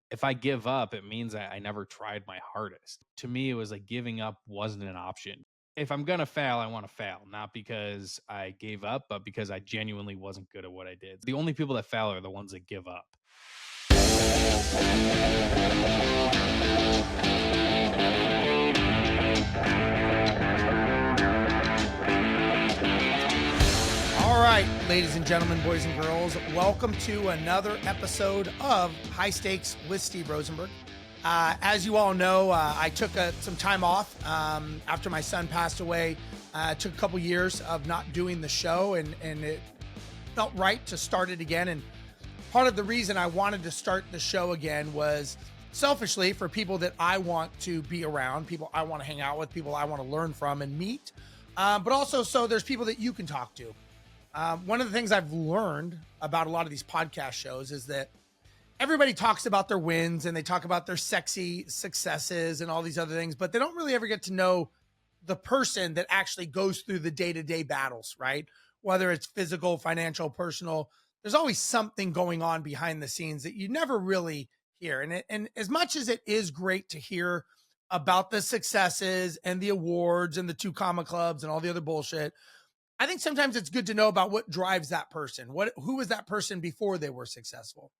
if I give up, it means I never tried my hardest. To me, it was like giving up wasn't an option. If I'm gonna fail, I want to fail, not because I gave up, but because I genuinely wasn't good at what I did. The only people that fail are the ones that give up. All right, ladies and gentlemen, boys and girls, welcome to another episode of High Stakes with Steve Rozenberg. As you all know, I took some time off after my son passed away. Took a couple years of not doing the show, and it felt right to start it again. And part of the reason I wanted to start the show again was selfishly for people that I want to be around, people I want to hang out with, people I want to learn from and meet, but also so there's people that you can talk to. One of the things I've learned about a lot of these podcast shows is that everybody talks about their wins and they talk about their sexy successes and all these other things, but they don't really ever get to know the person that actually goes through the day-to-day battles, right? Whether it's physical, financial, personal, there's always something going on behind the scenes that you never really hear. And as much as it is great to hear about the successes and the awards and the 2 comma clubs and all the other bullshit, I think sometimes it's good to know about what drives that person. Who was that person before they were successful?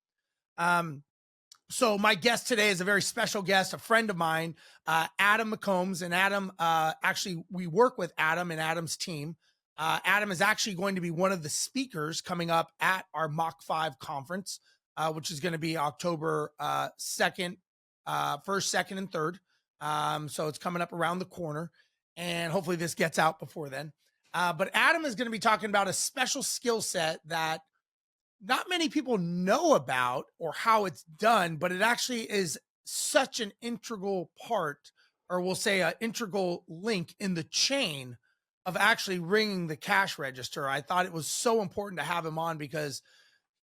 So my guest today is a very special guest, a friend of mine, Adam McCombes. And Adam, actually, we work with Adam and Adam's team. Adam is actually going to be one of the speakers coming up at our Mach 5 conference, which is going to be October 2nd, 1st, 2nd, and 3rd. So it's coming up around the corner, and hopefully this gets out before then. But Adam is going to be talking about a special skill set that not many people know about or how it's done, but it actually is such an integral part, or we'll say an integral link in the chain of actually ringing the cash register. I thought it was so important to have him on because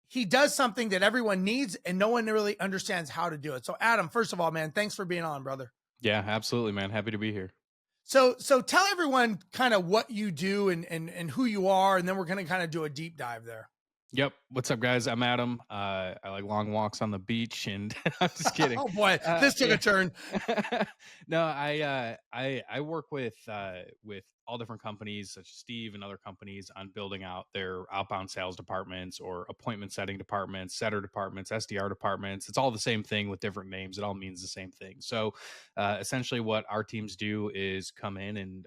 he does something that everyone needs and no one really understands how to do it. So Adam, first of all, man, thanks for being on, brother. Yeah, absolutely, man. Happy to be here. So tell everyone kind of what you do and who you are, and then we're going to kind of do a deep dive there. Yep. What's up, guys? I'm Adam. I like long walks on the beach, and I'm just kidding. Oh boy, this took a turn. No, I work with all different companies, such as Steve and other companies, on building out their outbound sales departments or appointment setting departments, setter departments, SDR departments. It's all the same thing with different names. It all means the same thing. So, essentially, what our teams do is come in and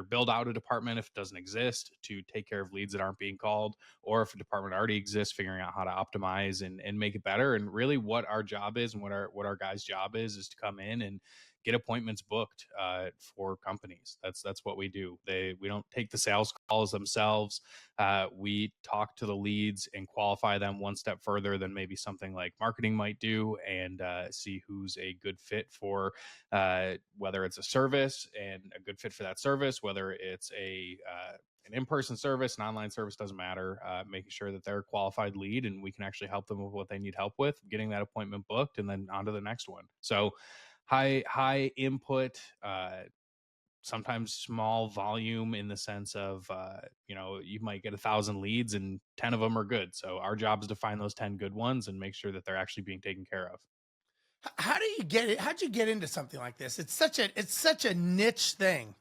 build out a department if it doesn't exist, to take care of leads that aren't being called, or if a department already exists, figuring out how to optimize and make it better. And really what our job is and what our guys' job is to come in and get appointments booked for companies. That's what we do. We don't take the sales calls themselves. We talk to the leads and qualify them one step further than maybe something like marketing might do, and see who's a good fit for whether it's a service and a good fit for that service, whether it's an in-person service, an online service, doesn't matter. Making sure that they're a qualified lead and we can actually help them with what they need help with, getting that appointment booked, and then on to the next one. So high input, sometimes small volume, in the sense of you might get 1,000 leads and 10 of them are good. So our job is to find those 10 good ones and make sure that they're actually being taken care of. How do you get it? How'd you get into something like this? It's such a niche thing.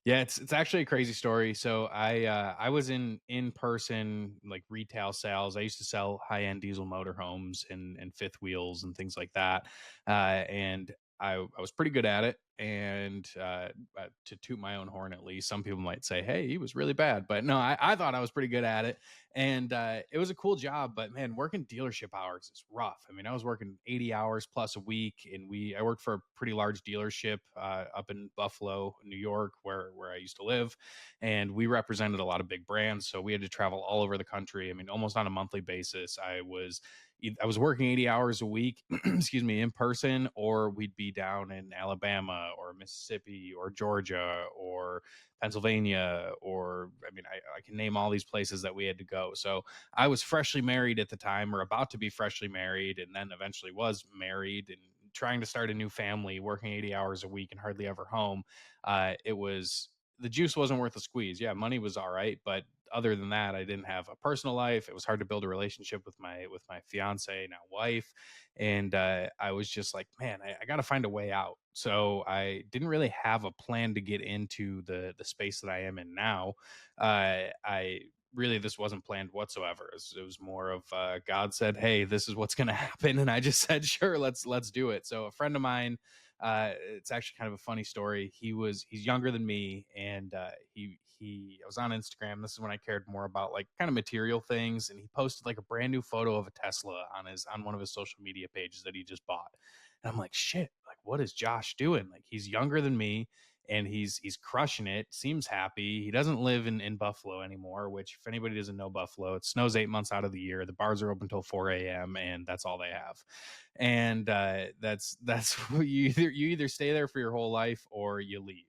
Yeah, it's actually a crazy story. So I was in person, like, retail sales. I used to sell high end diesel motorhomes and fifth wheels and things like that, and I was pretty good at it. And to toot my own horn, at least, some people might say, "Hey, he was really bad," but no, I thought I was pretty good at it, and it was a cool job. But man, working dealership hours is rough. I mean, I was working 80 hours plus a week, and I worked for a pretty large dealership up in Buffalo, New York, where I used to live, and we represented a lot of big brands. So we had to travel all over the country. I mean, almost on a monthly basis. I was working 80 hours a week, excuse me, in person, or we'd be down in Alabama or Mississippi or Georgia or Pennsylvania, or, I mean, I can name all these places that we had to go. So I was freshly married at the time, or about to be freshly married, and then eventually was married and trying to start a new family, working 80 hours a week and hardly ever home. The juice wasn't worth the squeeze. Yeah, money was all right, but other than that, I didn't have a personal life. It was hard to build a relationship with my fiance, now wife, and I was just like, man, I got to find a way out. So I didn't really have a plan to get into the space that I am in now. I really, this wasn't planned whatsoever. It was more of God said, "Hey, this is what's going to happen," and I just said, "Sure, let's do it." So a friend of mine, it's actually kind of a funny story. He's younger than me, and I was on Instagram. This is when I cared more about like kind of material things, and he posted like a brand new photo of a Tesla on one of his social media pages that he just bought, and I'm like, shit, like what is Josh doing? Like he's younger than me, and he's crushing it. Seems happy. He doesn't live in Buffalo anymore. Which, if anybody doesn't know Buffalo, it snows 8 months out of the year. The bars are open until 4 a.m. and that's all they have. And that's you either stay there for your whole life or you leave.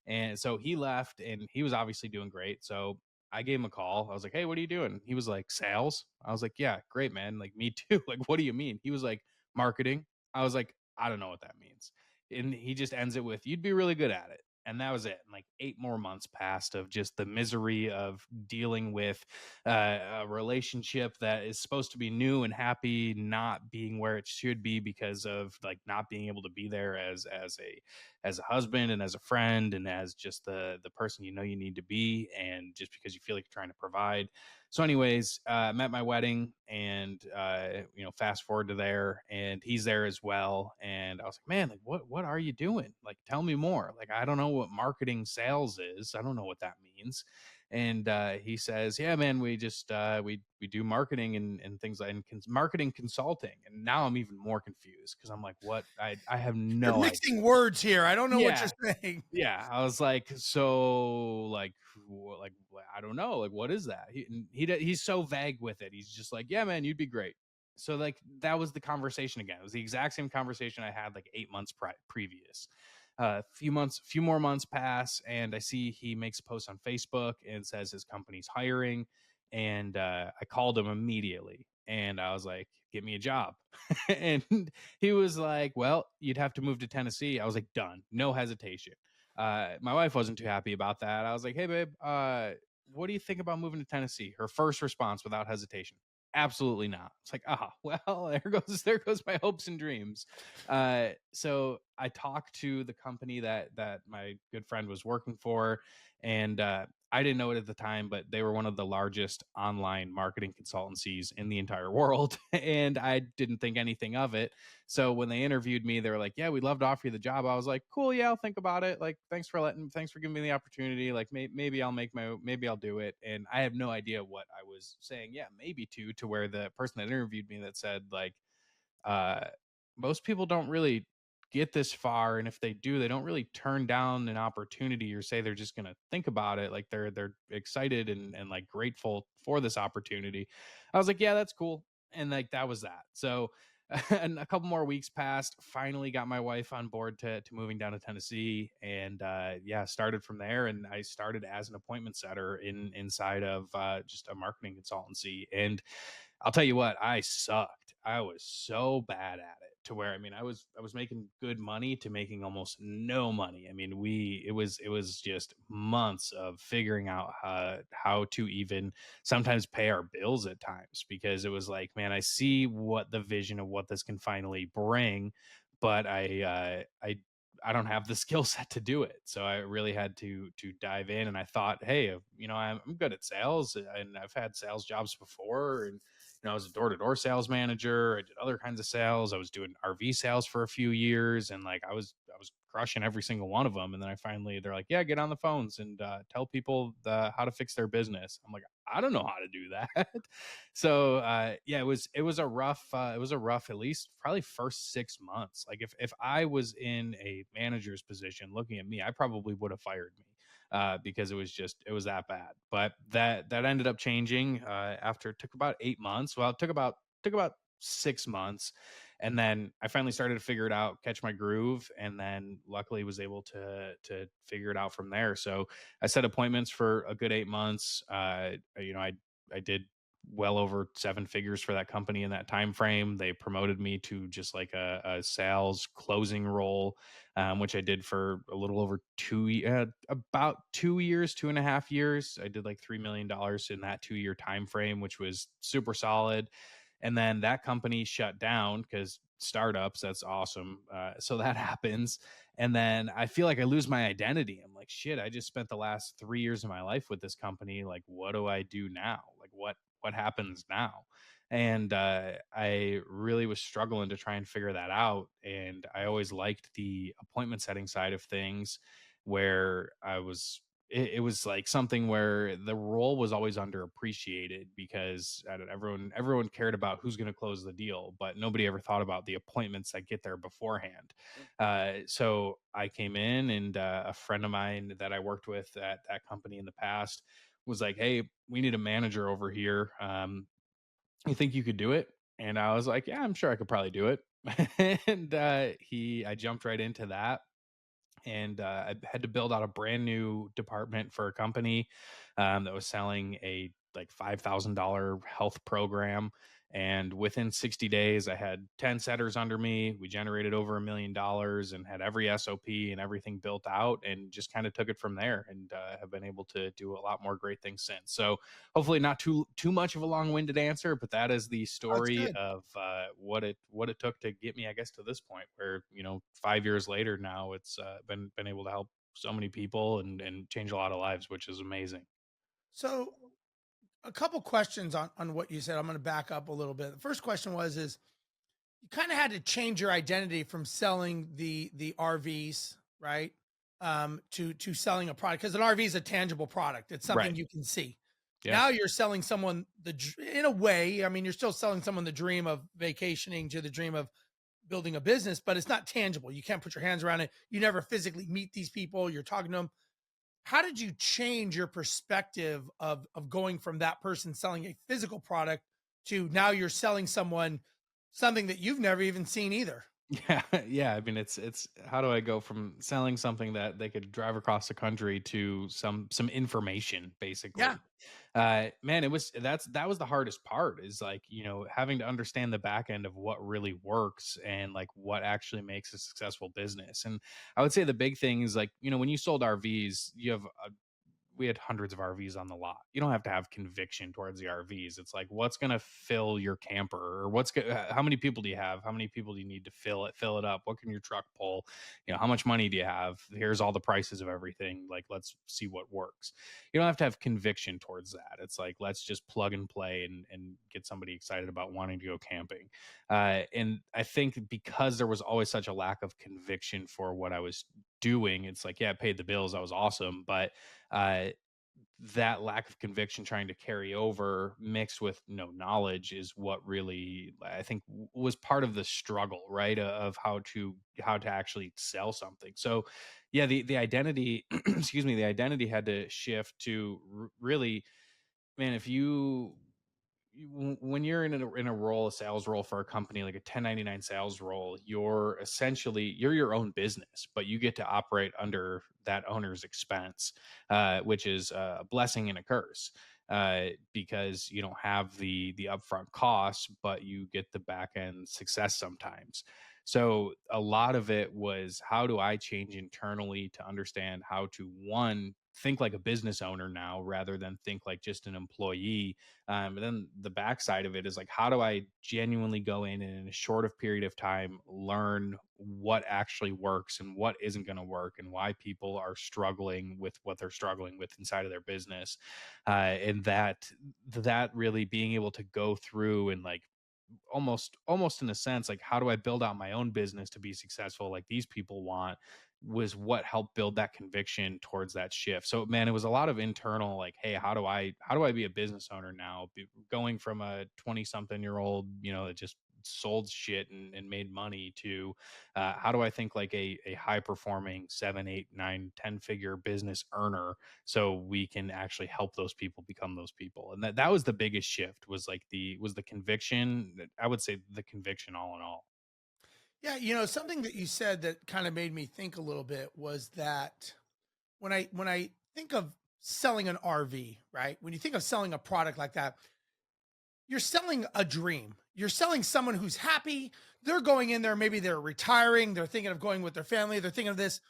And so he left, and he was obviously doing great. So I gave him a call. I was like, "Hey, what are you doing?" He was like, "Sales." I was like, "Yeah, great, man. Like me too." Like, what do you mean? He was like, "Marketing." I was like, "I don't know what that means." And he just ends it with, "You'd be really good at it." And that was it. And like 8 more months passed of just the misery of dealing with a relationship that is supposed to be new and happy, not being where it should be because of like not being able to be there as a husband and as a friend and as just the person you know you need to be, and just because you feel like you're trying to provide. So anyways, I'm at my wedding, and fast forward to there, and he's there as well, and I was like, man, like what are you doing? Like tell me more. Like I don't know what marketing sales is. I don't know what that means. And he says, yeah, man, we just we do marketing and things like marketing consulting. And now I'm even more confused because I'm like, what? I have You're no idea. mixing words here. I don't know what Yeah, you're saying. yeah, I was like, so like, like I don't know, like what is that? He's so vague with it. He's just like, yeah, man, you'd be great. So like that was the conversation again. It was the exact same conversation I had like 8 months previous. Few more months pass, and I see he makes a post on Facebook and says his company's hiring, and I called him immediately, and I was like, "Get me a job," and he was like, "Well, you'd have to move to Tennessee." I was like, "Done, no hesitation." My wife wasn't too happy about that. I was like, "Hey, babe, what do you think about moving to Tennessee?" Her first response, without hesitation, "Absolutely not." It's like, ah, well, there goes my hopes and dreams. So I talked to the company that my good friend was working for, and I didn't know it at the time, but they were one of the largest online marketing consultancies in the entire world, and I didn't think anything of it. So when they interviewed me, they were like, "Yeah, we'd love to offer you the job." I was like, "Cool, yeah, I'll think about it. Like, thanks for giving me the opportunity. Like, maybe I'll do it." And I have no idea what I was saying. Yeah, maybe to where the person that interviewed me that said like, uh, most people don't really get this far, and if they do, they don't really turn down an opportunity or say they're just going to think about it. Like they're excited and like grateful for this opportunity. I was like, yeah, that's cool. And like that was that. So and a couple more weeks passed, finally got my wife on board to moving down to Tennessee, and yeah, started from there. And I started as an appointment setter inside of just a marketing consultancy. And I'll tell you what, I sucked. I was so bad at it, to where, I mean, I was making good money to making almost no money. I mean, it was just months of figuring out how to even sometimes pay our bills at times, because it was like, man, I see what the vision of what this can finally bring, but I don't have the skill set to do it. So I really had to dive in, and I thought, hey, I'm good at sales, and I've had sales jobs before, and I was a door-to-door sales manager. I did other kinds of sales. I was doing RV sales for a few years, and like I was crushing every single one of them. And then they're like, "Yeah, get on the phones and tell people how to fix their business." I'm like, "I don't know how to do that." So yeah, it was a rough, at least probably first 6 months. Like if I was in a manager's position looking at me, I probably would have fired me, because it was that bad. But that ended up changing after it took about 8 months. Well, it took about 6 months, and then I finally started to figure it out, catch my groove, and then luckily was able to figure it out from there. So I set appointments for a good 8 months. I did well over 7 figures for that company in that time frame. They promoted me to just like a sales closing role, which I did for a little over about 2 years, 2.5 years. I did like $3 million in that 2 year time frame, which was super solid. And then that company shut down because startups, that's awesome. So that happens. And then I feel like I lose my identity. I'm like, shit, I just spent the last 3 years of my life with this company. Like, what do I do now? Like, what happens now? And I really was struggling to try and figure that out. And I always liked the appointment setting side of things, where it was like something where the role was always underappreciated because I don't, everyone cared about who's going to close the deal, but nobody ever thought about the appointments that get there beforehand. So I came in, and a friend of mine that I worked with at that company in the past was like, "Hey, we need a manager over here. You think you could do it?" And I was like, "Yeah, I'm sure I could probably do it." And I jumped right into that, and I had to build out a brand new department for a company that was selling a like $5,000 health program. And within 60 days, I had 10 setters under me. We generated over $1 million and had every SOP and everything built out, and just kind of took it from there, and have been able to do a lot more great things since. So hopefully not too much of a long-winded answer, but that is the That's story good. of what it took to get me, I guess, to this point where 5 years later now it's been able to help so many people and change a lot of lives, which is amazing. So a couple questions on what you said. I'm going to back up a little bit. The first question was is you kind of had to change your identity from selling the RVs, right? To selling a product, because an RV is a tangible product. It's something Right. you can see. Yeah. Now you're selling someone in a way. I mean, you're still selling someone the dream of vacationing to the dream of building a business, but it's not tangible. You can't put your hands around it. You never physically meet these people. You're talking to them. How did you change your perspective of going from that person selling a physical product to now you're selling someone something that you've never even seen either? Yeah, yeah. I mean, it's how do I go from selling something that they could drive across the country to some information, Yeah. basically? Man, that was the hardest part, is like, having to understand the back end of what really works and like what actually makes a successful business. And I would say the big thing is like, when you sold RVs, we had hundreds of RVs on the lot. You don't have to have conviction towards the RVs. It's like, what's going to fill your camper, or how many people do you have? How many people do you need to fill it up? What can your truck pull? How much money do you have? Here's all the prices of everything. Like, let's see what works. You don't have to have conviction towards that. It's like, let's just plug and play and get somebody excited about wanting to go camping. And I think because there was always such a lack of conviction for what I was doing, it's like, yeah, it paid the bills. I was awesome. But uh, that lack of conviction trying to carry over mixed with no knowledge is what really, I think, was part of the struggle, right? Of how to actually sell something. So yeah, the identity excuse me, the identity had to shift to really, man, if when you're in a role, a sales role for a company, like a 1099 sales role, you're your own business, but you get to operate under that owner's expense, which is a blessing and a curse, because you don't have the upfront costs, but you get the back end success sometimes. So a lot of it was, how do I change internally to understand how to, one, think like a business owner now rather than think like just an employee. And then the backside of it is like, how do I genuinely go in and in a short of period of time learn what actually works and what isn't going to work, and why people are struggling with what they're struggling with inside of their business, and that really being able to go through and like, almost in a sense, like, how do I build out my own business to be successful like these people want, was what helped build that conviction towards that shift. So man, it was a lot of internal, like, hey, how do I be a business owner now, going from a 20 something year old, that just sold shit and made money, to how do I think like a high performing 7, 8, 9, 10 figure business earner, so we can actually help those people become those people. And that was the biggest shift, was like the conviction. I would say the conviction, all in all. Yeah, something that you said that kind of made me think a little bit was that when I think of selling an RV, right? When you think of selling a product like that, you're selling a dream. You're selling someone who's happy. They're going in there, maybe they're retiring, they're thinking of going with their family, they're thinking of this.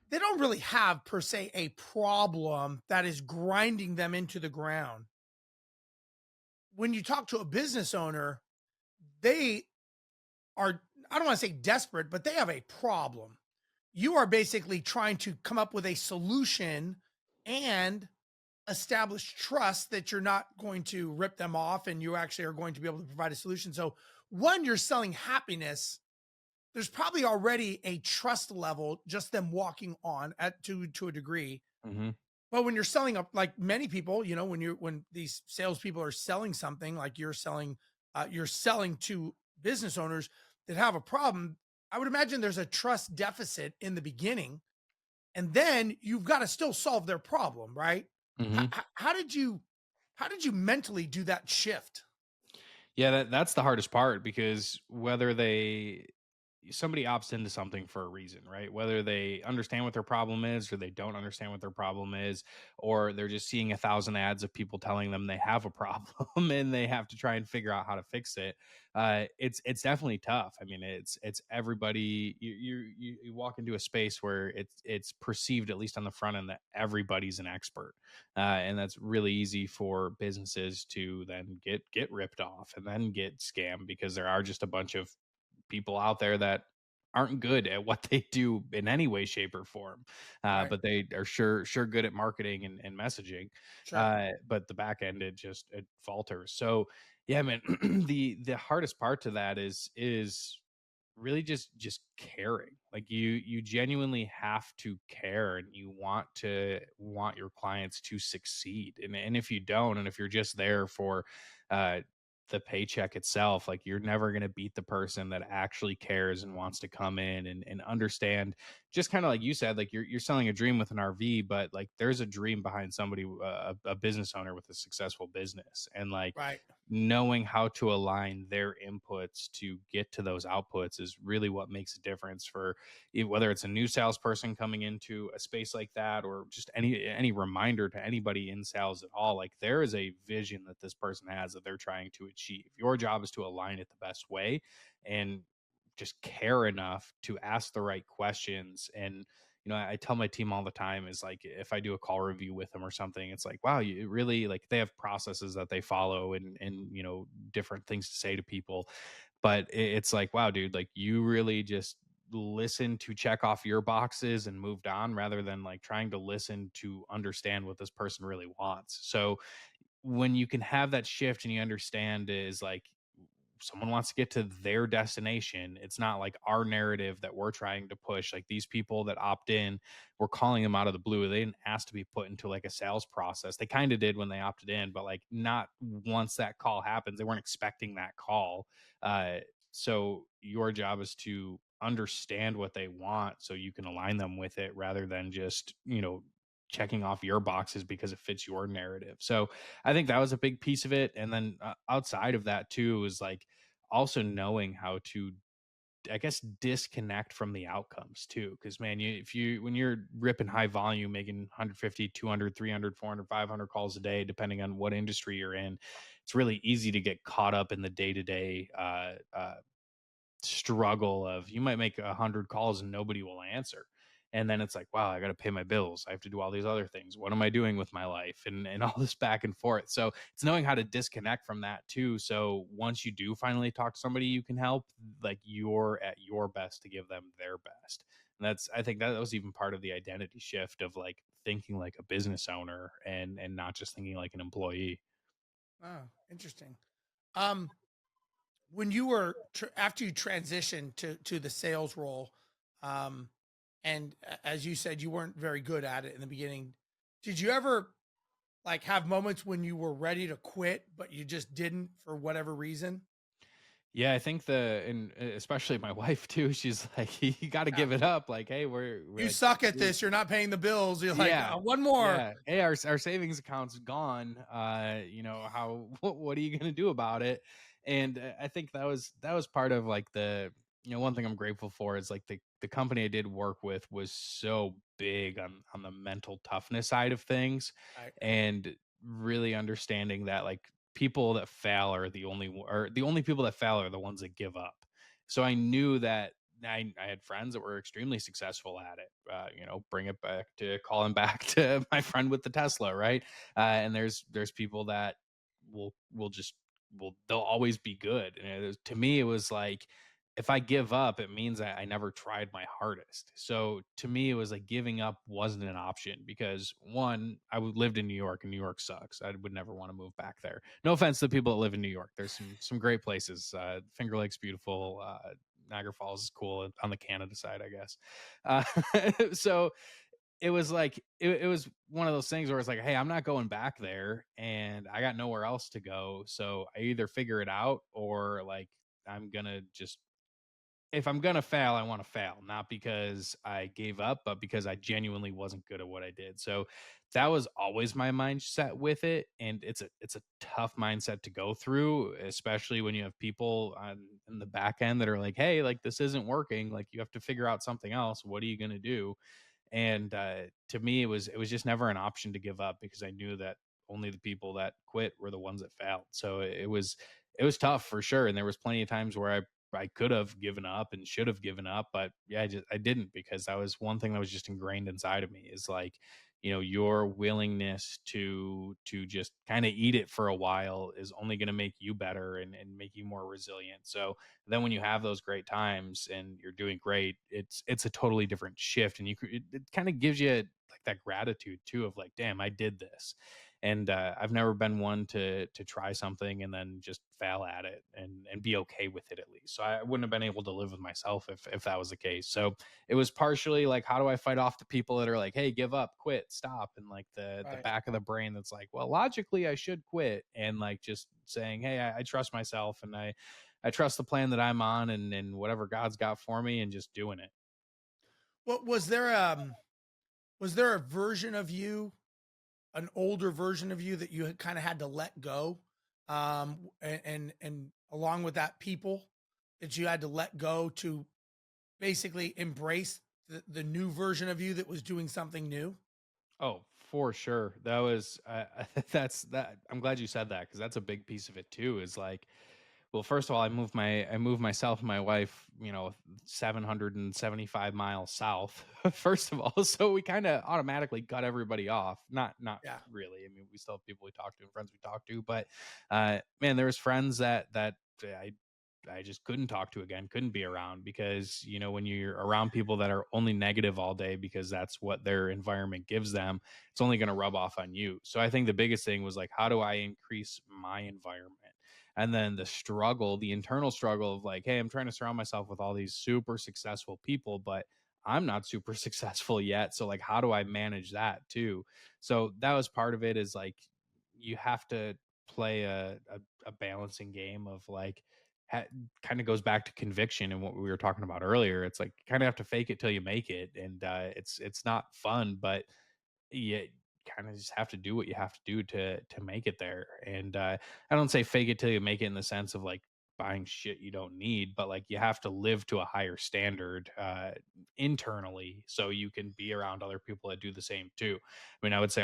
They don't really have per se a problem that is grinding them into the ground. When you talk to a business owner, they are, I don't want to say desperate, but they have a problem. You are basically trying to come up with a solution and establish trust that you're not going to rip them off and you actually are going to be able to provide a solution. So, one, you're selling happiness. There's probably already a trust level just them walking on at to a degree. Hmm. But when you're selling up, like many people, when these salespeople are selling something, like you're selling to business owners that have a problem. I would imagine there's a trust deficit in the beginning, and then you've got to still solve their problem, right? How, Hmm. how did you how did you mentally do that shift? Yeah, that's the hardest part because whether somebody opts into something for a reason, right? Whether they understand what their problem is or they don't understand what their problem is, or they're just seeing 1,000 ads of people telling them they have a problem and they have to try and figure out how to fix it. It's definitely tough. I mean, it's everybody. You walk into a space where it's perceived, at least on the front end, that everybody's an expert, and that's really easy for businesses to then get ripped off and then get scammed because there are just a bunch of people out there that aren't good at what they do in any way, shape, or form. Right. But they are sure good at marketing and messaging. Sure. But the back end, it falters. So yeah, man, the hardest part to that is really just caring. Like you genuinely have to care and you want your clients to succeed. And if you don't, and if you're just there for uh the paycheck itself, like you're never going to beat the person that actually cares and wants to come in and understand, just kind of like you said, like you're selling a dream with an RV, but like there's a dream behind somebody, a business owner with a successful business, and like Right. knowing how to align their inputs to get to those outputs is really what makes a difference for whether it's a new salesperson coming into a space like that or just any reminder to anybody in sales at all. Like there is a vision that this person has that they're trying to achieve. Your job is to align it the best way and just care enough to ask the right questions. And I tell my team all the time is like, if I do a call review with them or something, it's like, wow, you really, like, they have processes that they follow and different things to say to people. But it's like, wow, dude, like you really just listen to check off your boxes and moved on rather than like trying to listen to understand what this person really wants. So when you can have that shift and you understand is like someone wants to get to their destination. It's not like our narrative that we're trying to push. Like these people that opt in, we're calling them out of the blue. They didn't ask to be put into like a sales process. They kind of did when they opted in, but like not once that call happens. They weren't expecting that call. So your job is to understand what they want so you can align them with it rather than just, checking off your boxes because it fits your narrative. So I think that was a big piece of it. And then outside of that too is like also knowing how to, I guess, disconnect from the outcomes too. Cause man, if you, when you're ripping high volume, making 150, 200, 300, 400, 500 calls a day, depending on what industry you're in, it's really easy to get caught up in the day to day struggle of you might make 100 calls and nobody will answer, and then it's like, wow, I got to pay my bills, I have to do all these other things, what am I doing with my life, and all this back and forth. So it's knowing how to disconnect from that too, so once you do finally talk to somebody you can help, like you're at your best to give them their best. And that's, I think that was even part of the identity shift of like thinking like a business owner and not just thinking like an employee. Oh, interesting. Um, when you were after you transitioned to the sales role, um, and as you said, you weren't very good at it in the beginning. Did you ever like have moments when you were ready to quit, but you just didn't for whatever reason? Yeah, I think and especially my wife too, she's like, you got to Yeah. give it up. Like, hey, we're You like, suck at this. You're not paying the bills. You're like, yeah, one more. yeah. Hey, our savings account's gone. How what are you gonna do about it? And I think that was part of like one thing I'm grateful for is like the company I did work with was so big on the mental toughness side of things, Right. and really understanding that like people that fail are the only people that fail are the ones that give up. So I knew that I had friends that were extremely successful at it. Bring it back to calling back to my friend with the Tesla, right? And there's people that will just will they'll always be good. And to me, it was like if I give up, it means I never tried my hardest. So to me, it was like giving up wasn't an option because one, lived in New York and New York sucks. I would never want to move back there. No offense to the people that live in New York. There's some great places. Finger Lake's beautiful. Niagara Falls is cool on the Canada side, I guess. Uh, so it was like it was one of those things where it's like, hey, I'm not going back there, and I got nowhere else to go. So I either figure it out or like I'm gonna just if I'm gonna fail, I want to fail, not because I gave up, but because I genuinely wasn't good at what I did. So that was always my mindset with it, and it's a tough mindset to go through, especially when you have people on in the back end that are like, "Hey, like this isn't working. Like you have to figure out something else. What are you gonna do?" And to me, it was just never an option to give up because I knew that only the people that quit were the ones that failed. So it was tough for sure, and there was plenty of times where I could have given up and should have given up, but yeah, I didn't because that was one thing that was just ingrained inside of me is like, your willingness to just kind of eat it for a while is only going to make you better and make you more resilient. So then when you have those great times and you're doing great, it's a totally different shift, and it kind of gives you like that gratitude too of like, damn, I did this. And I've never been one to try something and then just fail at it and be okay with it at least. So I wouldn't have been able to live with myself if that was the case. So it was partially like, how do I fight off the people that are like, hey, give up, quit, stop, and like the Right. back of the brain that's like, well, logically I should quit, and like just saying, hey, I trust myself, and I trust the plan that I'm on, and whatever God's got for me, and just doing it. What was there a version of you, an older version of you that you had kind of had to let go? And along with that, people that you had to let go to basically embrace the new version of you that was doing something new? Oh, for sure. That was that's that. I'm glad you said that because that's a big piece of it too. Is like, well, first of all, I moved myself and my wife, 775 miles south. First of all, so we kind of automatically cut everybody off. Not Yeah. really. I mean, we still have people we talk to and friends we talk to, but man, there was friends that I just couldn't talk to again, couldn't be around because, when you're around people that are only negative all day because that's what their environment gives them, it's only going to rub off on you. So I think the biggest thing was like, how do I increase my environment? And then the internal struggle of like, hey, I'm trying to surround myself with all these super successful people, but I'm not super successful yet. So like, how do I manage that too? So that was part of it is like, you have to play a balancing game of like, ha- kind of goes back to conviction and what we were talking about earlier. It's like kind of have to fake it till you make it, and it's not fun, but you kind of just have to do what you have to do to make it there. And I don't say fake it till you make it in the sense of like buying shit you don't need, but like you have to live to a higher standard internally so you can be around other people that do the same too. I mean, I would say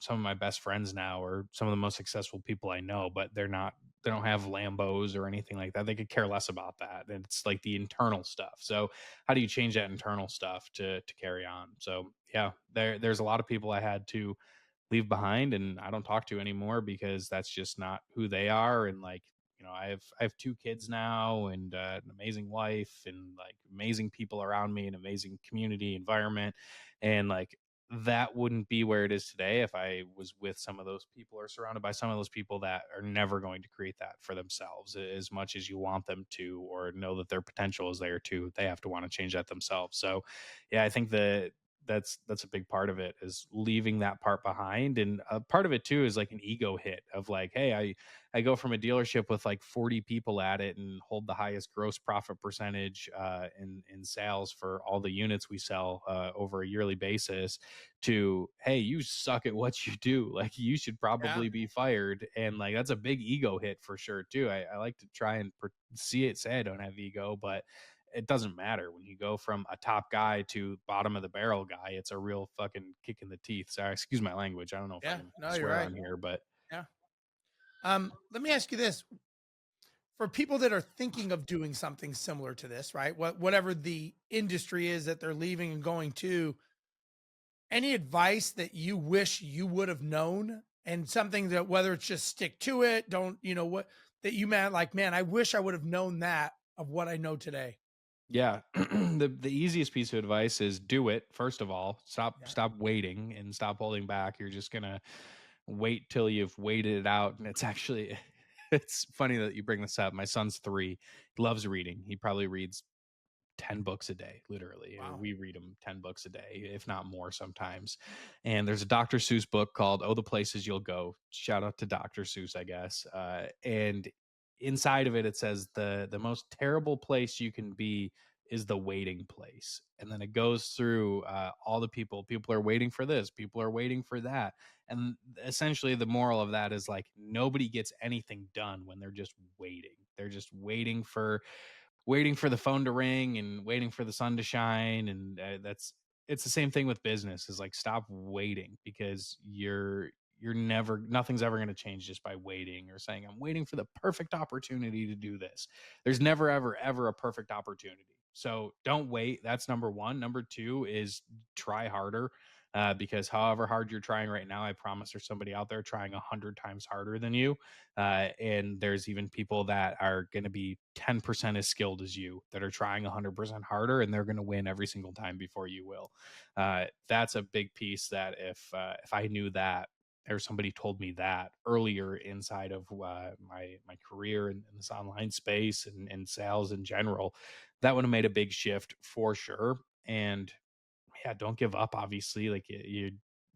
some of my best friends now are some of the most successful people I know, but they don't have Lambos or anything like that. They could care less about that. And it's like the internal stuff. So how do you change that internal stuff to carry on? So yeah, there's a lot of people I had to leave behind and I don't talk to anymore because that's just not who they are. And like, I have two kids now and an amazing wife and like amazing people around me, an amazing community environment. And like that wouldn't be where it is today if I was with some of those people or surrounded by some of those people that are never going to create that for themselves as much as you want them to, or know that their potential is there too. They have to want to change that themselves. So yeah, I think that's a big part of it is leaving that part behind. And a part of it too is like an ego hit of like, hey, I go from a dealership with like 40 people at it and hold the highest gross profit percentage in sales for all the units we sell over a yearly basis to, hey, you suck at what you do, like you should Yeah. probably be fired. And like that's a big ego hit for sure too. I like to try and see it, say I don't have ego, but it doesn't matter when you go from a top guy to bottom of the barrel guy. It's a real fucking kick in the teeth. Sorry, excuse my language. I don't know if I Yeah. can No, you're swear right. on here, but Yeah. Let me ask you this: for people that are thinking of doing something similar to this, right? Whatever the industry is that they're leaving and going to, any advice that you wish you would have known, and something that whether it's just stick to it, don't what that you meant like, man, I wish I would have known that of what I know today. Yeah. The easiest piece of advice is do it. First of all, Yeah. stop waiting and stop holding back. You're just gonna wait till you've waited it out. And it's actually it's funny that you bring this up. My son's 3. He loves reading. He probably reads 10 books a day, literally. Wow. We read them 10 books a day, if not more sometimes. And there's a Dr. Seuss book called Oh, the Places You'll Go. Shout out to Dr. Seuss, I guess. And inside of it, it says the most terrible place you can be is the waiting place. And then it goes through all the people are waiting for this, people are waiting for that. And essentially the moral of that is like nobody gets anything done when they're just waiting. They're just waiting for the phone to ring and waiting for the sun to shine. And it's the same thing with business, is like stop waiting, because you're never nothing's ever going to change just by waiting or saying I'm waiting for the perfect opportunity to do this. There's never ever a perfect opportunity. So don't wait. That's number one. Number two is try harder, because however hard you're trying right now, I promise there's somebody out there trying 100 times harder than you. And there's even people that are going to be 10% as skilled as you that are trying 100% harder, and they're going to win every single time before you will. That's a big piece that if I knew that, or somebody told me that earlier inside of my career in this online space and sales in general, that would have made a big shift for sure. And yeah, don't give up. Obviously, like you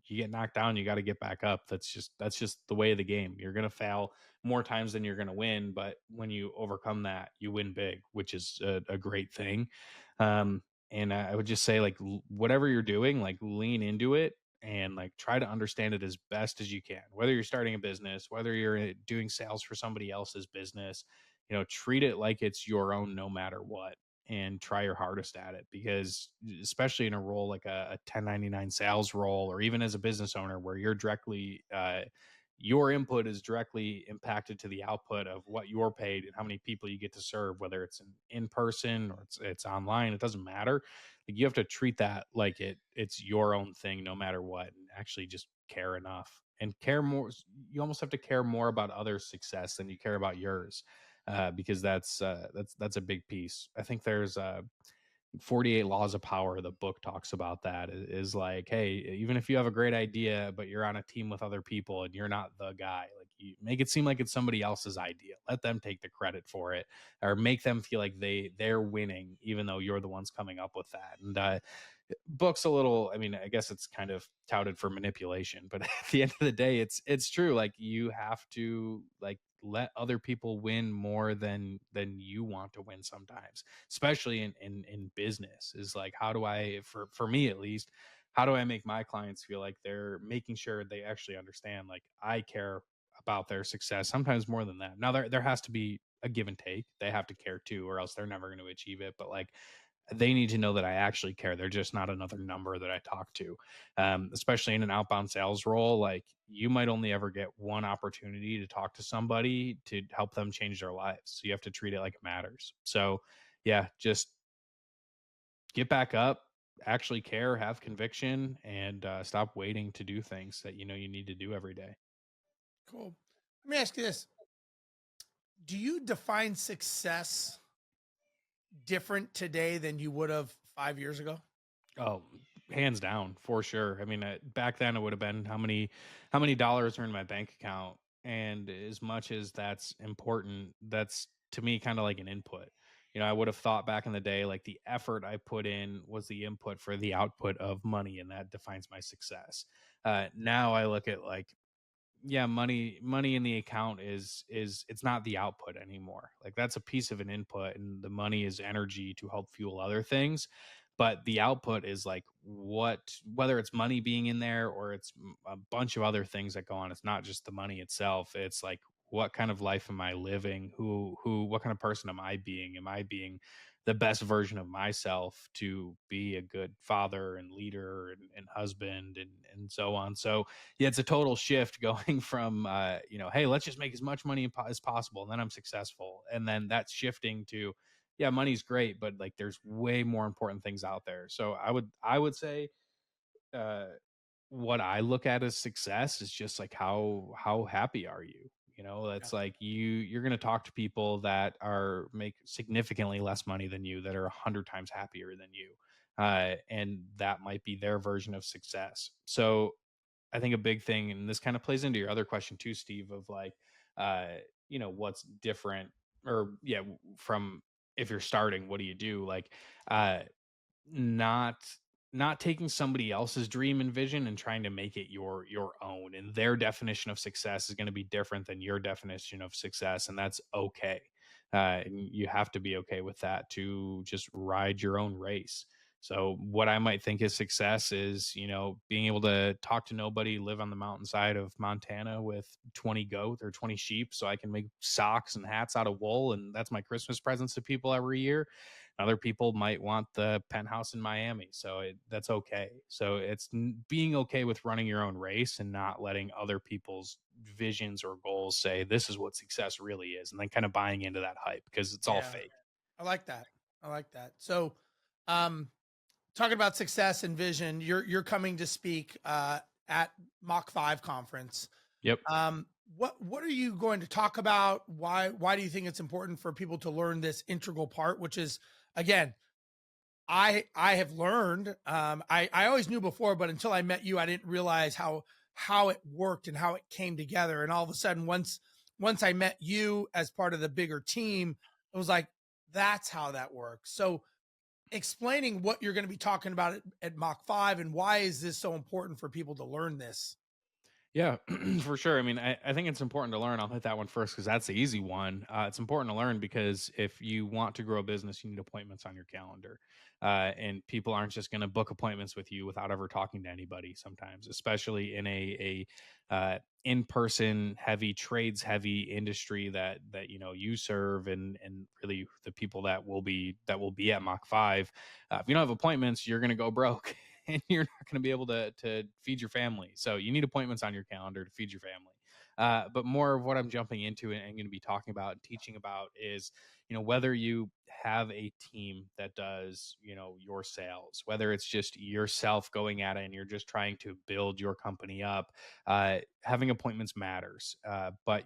get knocked down, you got to get back up. That's just the way of the game. You're gonna fail more times than you're gonna win, but when you overcome that, you win big, which is a great thing. And I would just say, like, whatever you're doing, like, lean into it and like try to understand it as best as you can. Whether you're starting a business, whether you're doing sales for somebody else's business, treat it like it's your own, no matter what, and try your hardest at it. Because especially in a role like a 1099 sales role, or even as a business owner where you're directly your input is directly impacted to the output of what you're paid and how many people you get to serve, whether it's in person or it's online, it doesn't matter. Like, you have to treat that like it's your own thing no matter what, and actually just care enough and care more. You almost have to care more about others' success than you care about yours, because that's a big piece. I think there's 48 Laws of Power. The book talks about that. Is like, hey, even if you have a great idea, but you're on a team with other people and you're not the guy, like, you make it seem like it's somebody else's idea. Let them take the credit for it, or make them feel like they're winning, even though you're the ones coming up with that. And book's a little, I mean, I guess it's kind of touted for manipulation, but at the end of the day, it's true. Like, you have to, like, let other people win more than you want to win sometimes, especially in business. Is like, how do I, for me at least, how do I make my clients feel like they're making sure they actually understand, like, I care about their success sometimes more than that. Now there has to be a give and take. They have to care too, or else they're never going to achieve it. But like, they need to know that I actually care. They're just not another number that I talk to. Especially in an outbound sales role, like, you might only ever get one opportunity to talk to somebody to help them change their lives. So you have to treat it like it matters. So yeah, just get back up, actually care, have conviction, and stop waiting to do things that you need to do every day. Cool. Let me ask you this: do you define success different today than you would have 5 years ago? Oh, hands down, for sure. I mean, back then it would have been how many dollars are in my bank account, and as much as that's important, that's to me kind of like an input. I would have thought back in the day, like, the effort I put in was the input for the output of money, and that defines my success. Now I look at, like, yeah, money in the account is it's not the output anymore. Like, that's a piece of an input, and the money is energy to help fuel other things. But the output is like, whether it's money being in there or it's a bunch of other things that go on. It's not just the money itself. It's like, what kind of life am I living? What kind of person am I being? Am I being the best version of myself to be a good father and leader and husband and so on. So yeah, it's a total shift going from hey, let's just make as much money as possible and then I'm successful, and then that's shifting to, yeah, money's great, but like there's way more important things out there. So I would say, uh what I look at as success is just like how happy are you? You know, Yeah. that's like you're going to talk to people that are make significantly less money than you, that are 100 times happier than you, and that might be their version of success. So I think a big thing, and this kind of plays into your other question too, Steve, of like, uh, what's different, or yeah, from if you're starting, what do you do? Like, uh, not not taking somebody else's dream and vision and trying to make it your own, and their definition of success is going to be different than your definition of success, and that's okay. And you have to be okay with that to just ride your own race. So what I might think is success is, being able to talk to nobody, live on the mountainside of Montana with 20 goats or 20 sheep so I can make socks and hats out of wool, and that's my Christmas presents to people every year. Other people might want the penthouse in Miami, so that's okay. So it's being okay with running your own race and not letting other people's visions or goals say this is what success really is, and then kind of buying into that hype because it's all Yeah. fake. I like that. I like that. So, um, talking about success and vision, you're coming to speak at Mach 5 conference. Yep. What are you going to talk about? Why do you think it's important for people to learn this integral part, which is, again, I have learned, I always knew before, but until I met you, I didn't realize how it worked and how it came together. And all of a sudden, once I met you as part of the bigger team, it was like, that's how that works. So explaining what you're going to be talking about at Mach 5 and why is this so important for people to learn this? Yeah, for sure. I mean, I think it's important to learn. I'll hit that one first because that's the easy one. It's important to learn because if you want to grow a business, you need appointments on your calendar. And people aren't just going to book appointments with you without ever talking to anybody sometimes, especially in a in-person heavy, trades heavy industry that you serve, and really the people that will be at Mach 5. If you don't have appointments, you're going to go broke. And you're not going to be able to feed your family. So you need appointments on your calendar to feed your family. But more of what I'm jumping into and going to be talking about and teaching about is, whether you have a team that does, your sales, whether it's just yourself going at it and you're just trying to build your company up, having appointments matters. But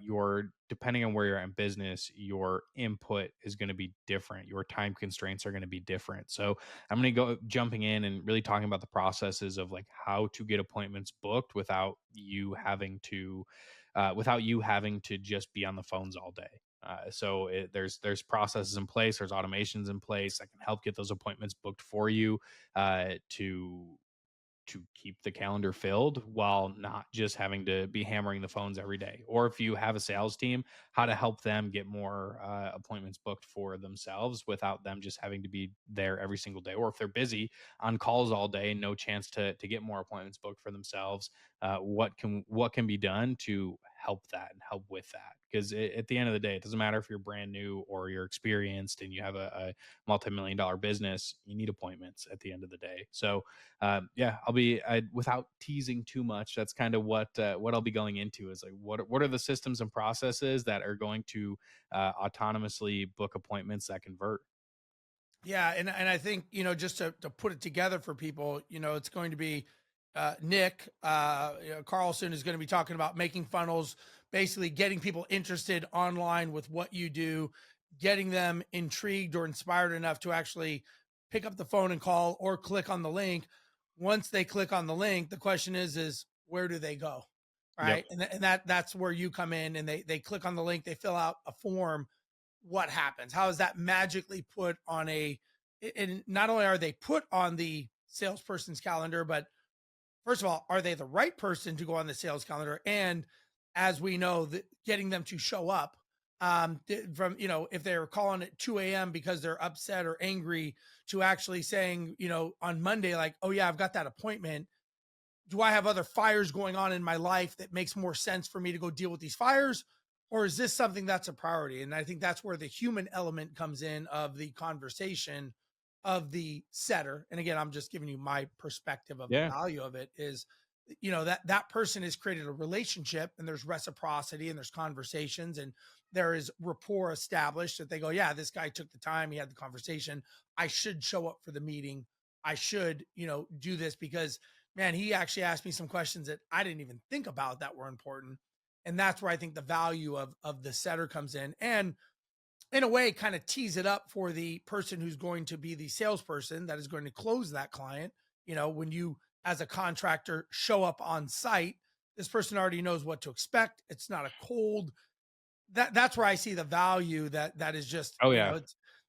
depending on where you're at in business, your input is going to be different. Your time constraints are going to be different. So I'm going to go jumping in and really talking about the processes of like how to get appointments booked without you having to just be on the phones all day. There's processes in place, there's automations in place that can help get those appointments booked for you, to keep the calendar filled while not just having to be hammering the phones every day. Or if you have a sales team, how to help them get more appointments booked for themselves without them just having to be there every single day. Or if they're busy on calls all day, no chance to get more appointments booked for themselves. What can be done to help that and help with that? Because at the end of the day, it doesn't matter if you're brand new or you're experienced and you have a multi-million dollar business. You need appointments at the end of the day. So yeah, without teasing too much. That's kind of what I'll be going into is like what are the systems and processes that are going to autonomously book appointments that convert. Yeah, and I think, just to put it together for people, it's going to be Nick Carlson is going to be talking about making funnels, basically getting people interested online with what you do, getting them intrigued or inspired enough to actually pick up the phone and call or click on the link. Once they click on the link, the question is where do they go? Yep. Right. And that's where you come in, and they click on the link, they fill out a form. What happens? How is that magically put on and not only are they put on the salesperson's calendar, but first of all, are they the right person to go on the sales calendar? And as we know, getting them to show up, from, if they're calling at 2 a.m. because they're upset or angry, to actually saying, on Monday, like, oh yeah, I've got that appointment. Do I have other fires going on in my life that makes more sense for me to go deal with these fires? or is this something that's a priority? And I think that's where the human element comes in of the conversation of the setter. And again, I'm just giving you my perspective of the Yeah. value of it is, that person has created a relationship and there's reciprocity and there's conversations and there is rapport established that they go, yeah, this guy took the time, he had the conversation. I should show up for the meeting. I should, do this because man, he actually asked me some questions that I didn't even think about that were important. And that's where I think the value of the setter comes in. And in a way, kind of tease it up for the person who's going to be the salesperson that is going to close that client. When you, as a contractor, show up on site, this person already knows what to expect. It's not a cold. That's where I see the value that is just, Oh yeah.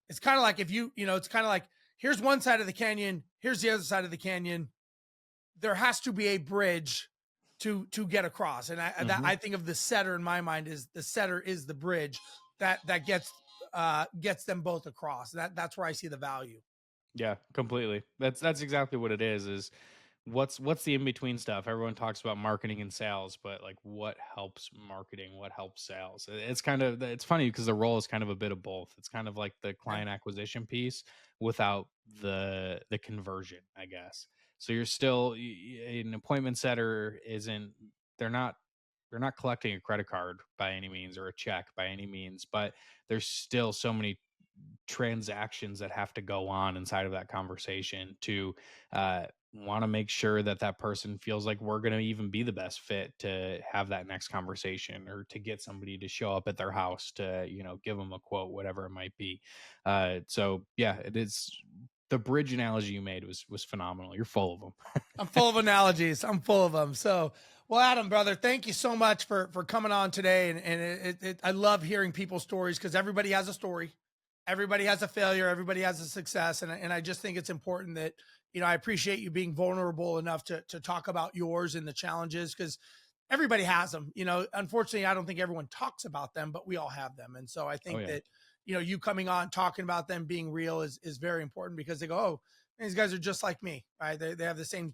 it's kind of like if it's kind of like here's one side of the canyon, here's the other side of the canyon. There has to be a bridge to get across. And I think of the setter in my mind is the setter is the bridge that gets them both across. That's where I see the value. Yeah, completely. That's exactly what it is what's the in between stuff. Everyone talks about marketing and sales, but like what helps marketing, what helps sales? It's funny because the role is kind of a bit of both. It's kind of like the Yeah. client acquisition piece without the conversion, I guess. So you're still an appointment setter isn't they're not collecting a credit card by any means or a check by any means, but there's still so many transactions that have to go on inside of that conversation to want to make sure that that person feels like we're going to even be the best fit to have that next conversation or to get somebody to show up at their house to give them a quote, whatever it might be. So yeah, it is. The bridge analogy you made was phenomenal. You're full of them. I'm full of analogies. I'm full of them. So, well, Adam, brother, thank you so much for coming on today. And I love hearing people's stories because everybody has a story. Everybody has a failure. Everybody has a success. And I just think it's important that, I appreciate you being vulnerable enough to talk about yours and the challenges because everybody has them. Unfortunately, I don't think everyone talks about them, but we all have them. And so I think Yeah. that, you coming on, talking about them being real is very important because they go, oh, these guys are just like me, right? They have the same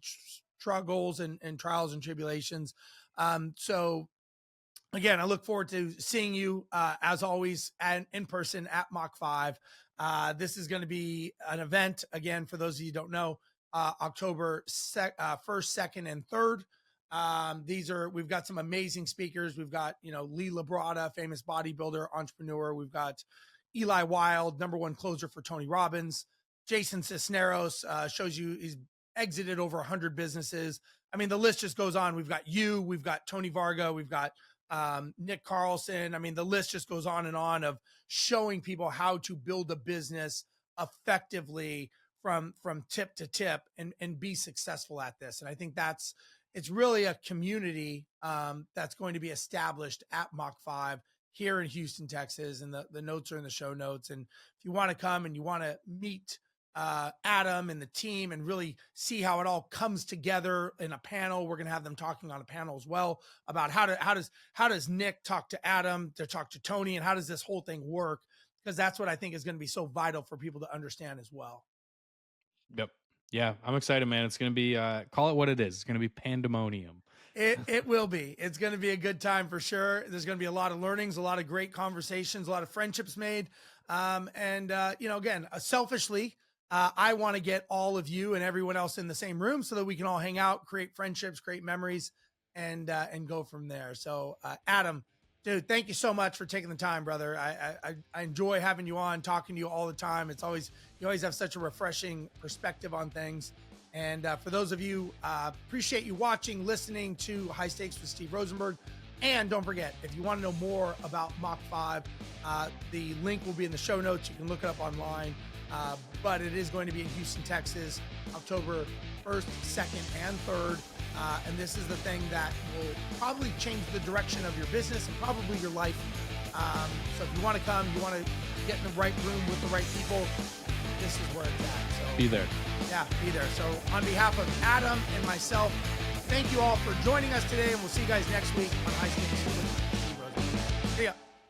struggles and trials and tribulations. So again, I look forward to seeing you as always in person at Mach 5. This is going to be an event again, for those of you who don't know, October 1st, 2nd, and 3rd. We've got some amazing speakers. We've got, Lee Labrada, famous bodybuilder, entrepreneur. We've got Eli Wild, #1 closer for Tony Robbins. Jason Cisneros shows you he's exited over 100 businesses. I mean, the list just goes on. We've got we've got Tony Varga, we've got Nick Carlson. I mean, the list just goes on and on of showing people how to build a business effectively from tip to tip and be successful at this. And I think it's really a community that's going to be established at Mach 5 here in Houston, Texas. And the notes are in the show notes. And if you want to come and you want to meet Adam and the team and really see how it all comes together in a panel, we're going to have them talking on a panel as well about how does Nick talk to Adam to talk to Tony, and how does this whole thing work? Because that's what I think is going to be so vital for people to understand as well. Yep. Yeah, I'm excited, man. It's going to be call it what it is. It's going to be pandemonium. It will be. It's going to be a good time for sure. There's going to be a lot of learnings, a lot of great conversations, a lot of friendships made. Again, selfishly, I want to get all of you and everyone else in the same room so that we can all hang out, create friendships, create memories, and go from there. So, Adam, dude, thank you so much for taking the time, brother. I enjoy having you on, talking to you all the time. You always have such a refreshing perspective on things. And for those of you, appreciate you watching, listening to High Stakes with Steve Rozenberg. And don't forget, if you want to know more about Mach 5, the link will be in the show notes. You can look it up online. But it is going to be in Houston, Texas, October 1st, 2nd, and 3rd. And this is the thing that will probably change the direction of your business and probably your life. So if you want to come, you want to get in the right room with the right people, this is where it's at. So Be there. Yeah, be there. So on behalf of Adam and myself, thank you all for joining us today, and we'll see you guys next week on High Stakes with Steve Rozenberg. See ya.